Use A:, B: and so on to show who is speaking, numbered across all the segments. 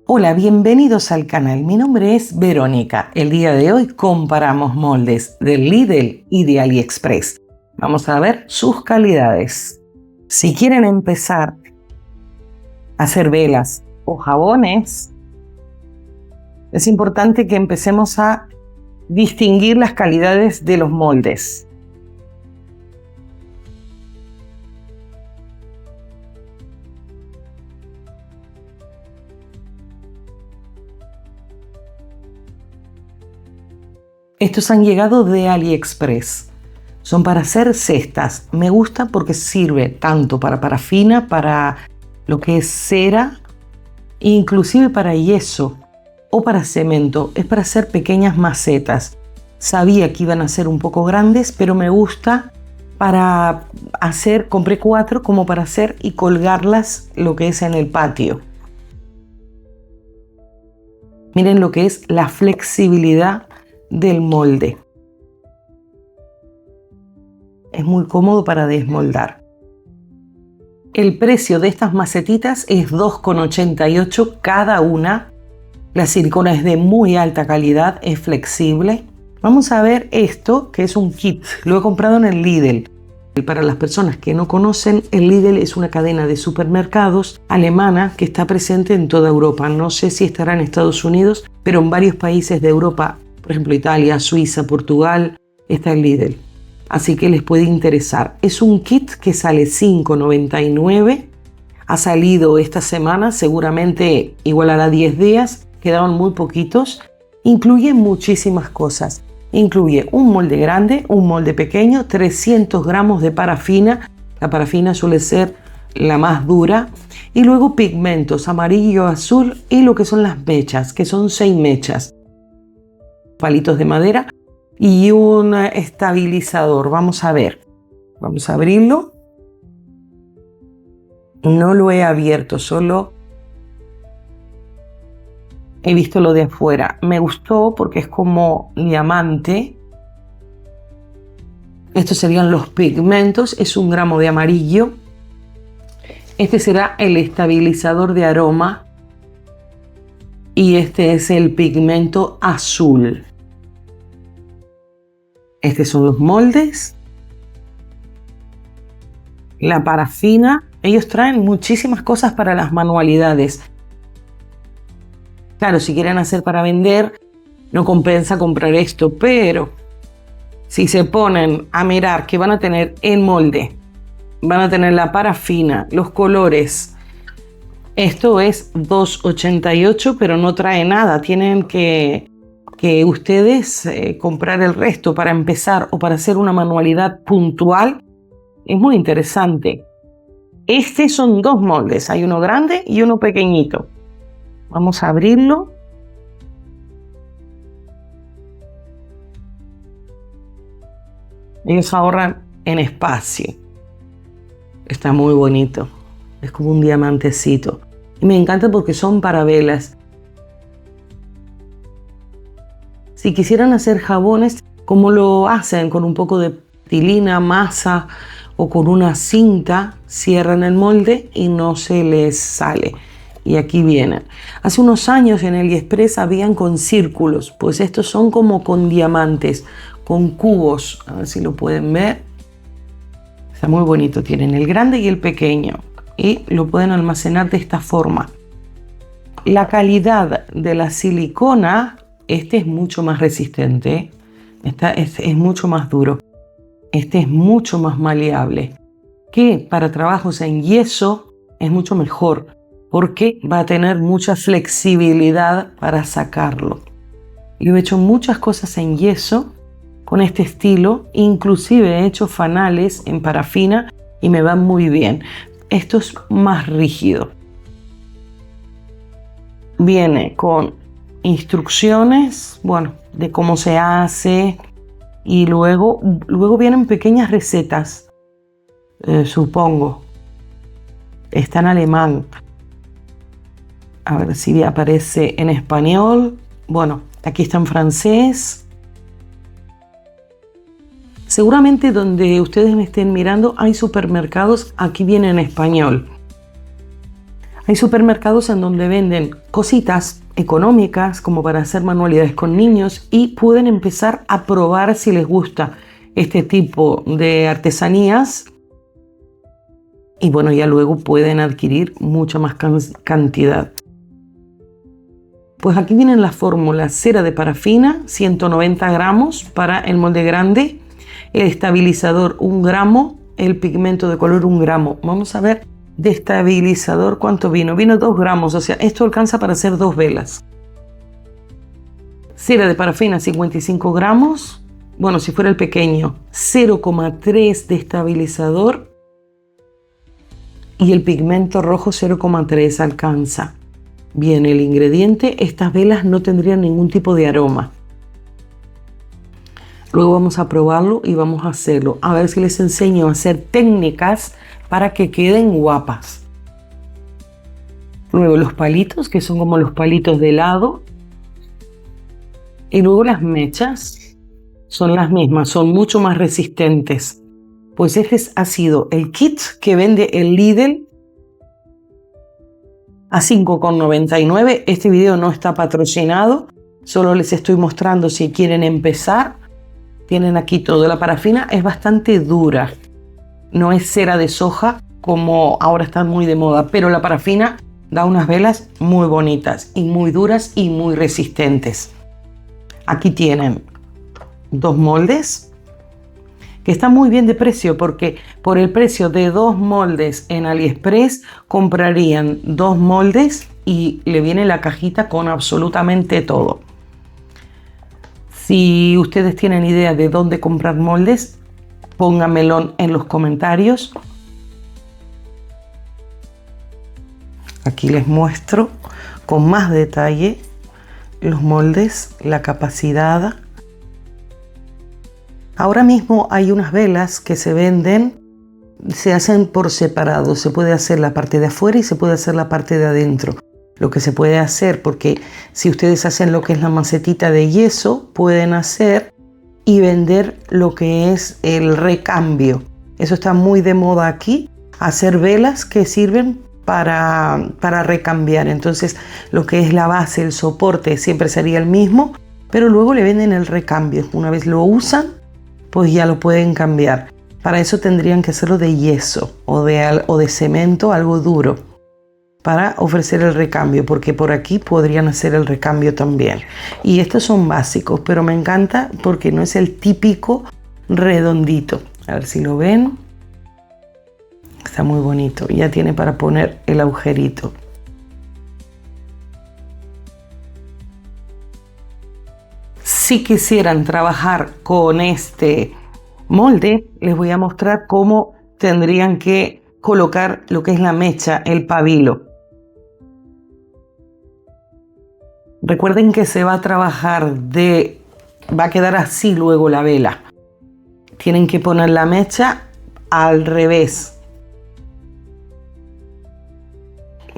A: Hola, bienvenidos al canal. Mi nombre es Verónica. El día de hoy comparamos moldes del Lidl y de AliExpress. Vamos a ver sus calidades. Si quieren empezar a hacer velas o jabones, es importante que empecemos a distinguir las calidades de los moldes. Estos han llegado de AliExpress. Son para hacer cestas. Me gusta porque sirve tanto para parafina, para lo que es cera, inclusive para yeso o para cemento. Es para hacer pequeñas macetas. Sabía que iban a ser un poco grandes, pero me gusta para hacer, compré 4 como para hacer y colgarlas lo que es en el patio. Miren lo que es la flexibilidad del molde. Es muy cómodo para desmoldar. El precio de estas macetitas es $2,88 cada una. La silicona es de muy alta calidad, es flexible. Vamos a ver esto, que es un kit. Lo he comprado en el Lidl. Para las personas que no conocen, el Lidl es una cadena de supermercados alemana que está presente en toda Europa. No sé si estará en Estados Unidos, pero en varios países de Europa, por ejemplo Italia, Suiza, Portugal, está el Lidl. Así que les puede interesar. Es un kit que sale $5,99. Ha salido esta semana, seguramente igual hará 10 días. Quedaban muy poquitos. Incluye muchísimas cosas. Incluye un molde grande, un molde pequeño, 300 gramos de parafina. La parafina suele ser la más dura. Y luego pigmentos amarillo, azul y lo que son las mechas, que son 6 mechas. Palitos de madera y un estabilizador. Vamos a ver. Vamos a abrirlo. No lo he abierto, solo he visto lo de afuera. Me gustó porque es como diamante. Estos serían los pigmentos. Es 1 gramo de amarillo. Este será el estabilizador de aroma. Y este es el pigmento azul. Estos son los moldes. La parafina. Ellos traen muchísimas cosas para las manualidades. Claro, si quieren hacer para vender, no compensa comprar esto, pero si se ponen a mirar que van a tener el molde, van a tener la parafina, los colores, esto es $2,88, pero no trae nada. Tienen que ustedes comprar el resto para empezar o para hacer una manualidad puntual. Es muy interesante. Estos son 2 moldes, hay uno grande y uno pequeñito. Vamos a abrirlo. Ellos ahorran en espacio. Está muy bonito. Es como un diamantecito. Y me encanta porque son para velas. Si quisieran hacer jabones, como lo hacen con un poco de plastilina, masa o con una cinta, cierran el molde y no se les sale. Y aquí vienen. Hace unos años en AliExpress habían con círculos, pues estos son como con diamantes, con cubos. A ver si lo pueden ver. Está muy bonito. Tienen el grande y el pequeño y lo pueden almacenar de esta forma. La calidad de la silicona, este es mucho más resistente. Es mucho más duro. Este es mucho más maleable. Que para trabajos en yeso es mucho mejor, porque va a tener mucha flexibilidad para sacarlo. Yo he hecho muchas cosas en yeso con este estilo, inclusive he hecho fanales en parafina y me van muy bien. Esto es más rígido. Viene con instrucciones, bueno, de cómo se hace, y luego vienen pequeñas recetas, supongo. Está en alemán. A ver si aparece en español. Bueno, aquí está en francés. Seguramente donde ustedes me estén mirando hay supermercados, aquí viene en español. Hay supermercados en donde venden cositas económicas como para hacer manualidades con niños y pueden empezar a probar si les gusta este tipo de artesanías. Y bueno, ya luego pueden adquirir mucha más cantidad. Pues aquí vienen las fórmulas: cera de parafina, 190 gramos para el molde grande, el estabilizador 1 gramo, el pigmento de color 1 gramo. Vamos a ver de estabilizador cuánto vino. Vino 2 gramos, o sea, esto alcanza para hacer 2 velas. Cera de parafina 55 gramos, bueno, si fuera el pequeño, 0,3 de estabilizador. Y el pigmento rojo 0,3 alcanza. Bien, el ingrediente, estas velas no tendrían ningún tipo de aroma. Luego vamos a probarlo y vamos a hacerlo. A ver si les enseño a hacer técnicas para que queden guapas. Luego los palitos, que son como los palitos de helado. Y luego las mechas son las mismas, son mucho más resistentes. Pues este ha sido el kit que vende el Lidl a 5,99. Este video no está patrocinado, solo les estoy mostrando si quieren empezar. Tienen aquí todo. La parafina es bastante dura, no es cera de soja como ahora está muy de moda, pero la parafina da unas velas muy bonitas y muy duras y muy resistentes. Aquí tienen 2 moldes que están muy bien de precio, porque por el precio de 2 moldes en AliExpress comprarían 2 moldes y le viene la cajita con absolutamente todo. Si ustedes tienen idea de dónde comprar moldes, pónganmelo en los comentarios. Aquí les muestro con más detalle los moldes, la capacidad. Ahora mismo hay unas velas que se venden, se hacen por separado. Se puede hacer la parte de afuera y se puede hacer la parte de adentro. Lo que se puede hacer, porque si ustedes hacen lo que es la macetita de yeso, pueden hacer y vender lo que es el recambio. Eso está muy de moda aquí, hacer velas que sirven para recambiar. Entonces lo que es la base, el soporte siempre sería el mismo, pero luego le venden el recambio. Una vez lo usan, pues ya lo pueden cambiar. Para eso tendrían que hacerlo de yeso o de cemento, algo duro, para ofrecer el recambio, porque por aquí podrían hacer el recambio también. Y estos son básicos, pero me encanta porque no es el típico redondito. A ver si lo ven. Está muy bonito. Ya tiene para poner el agujerito. Si quisieran trabajar con este molde, les voy a mostrar cómo tendrían que colocar lo que es la mecha, el pabilo. Recuerden que se va a trabajar va a quedar así luego la vela. Tienen que poner la mecha al revés,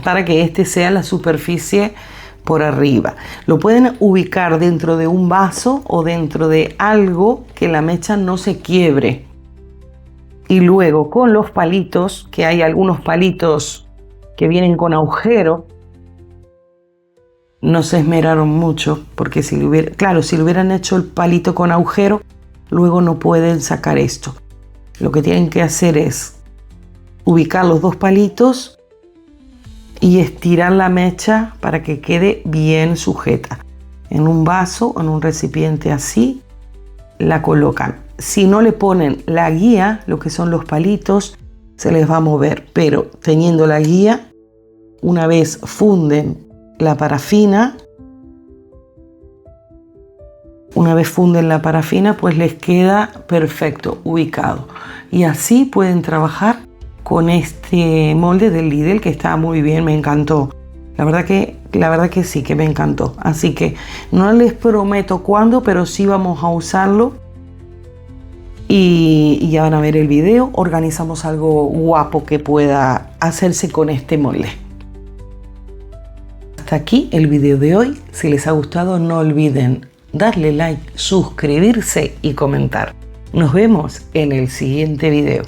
A: para que este sea la superficie por arriba. Lo pueden ubicar dentro de un vaso o dentro de algo que la mecha no se quiebre. Y luego con los palitos, que hay algunos palitos que vienen con agujero, no se esmeraron mucho, porque si le hubieran hecho el palito con agujero, luego no pueden sacar esto. Lo que tienen que hacer es ubicar los 2 palitos y estirar la mecha para que quede bien sujeta. En un vaso o en un recipiente así la colocan. Si no le ponen la guía, lo que son los palitos, se les va a mover, pero teniendo la guía, una vez funden la parafina, pues les queda perfecto ubicado. Y así pueden trabajar con este molde del Lidl, que está muy bien, me encantó. La verdad que sí, que me encantó. Así que no les prometo cuándo, pero sí vamos a usarlo. Y ya van a ver el video. Organizamos algo guapo que pueda hacerse con este molde. Hasta aquí el video de hoy. Si les ha gustado, no olviden darle like, suscribirse y comentar. Nos vemos en el siguiente video.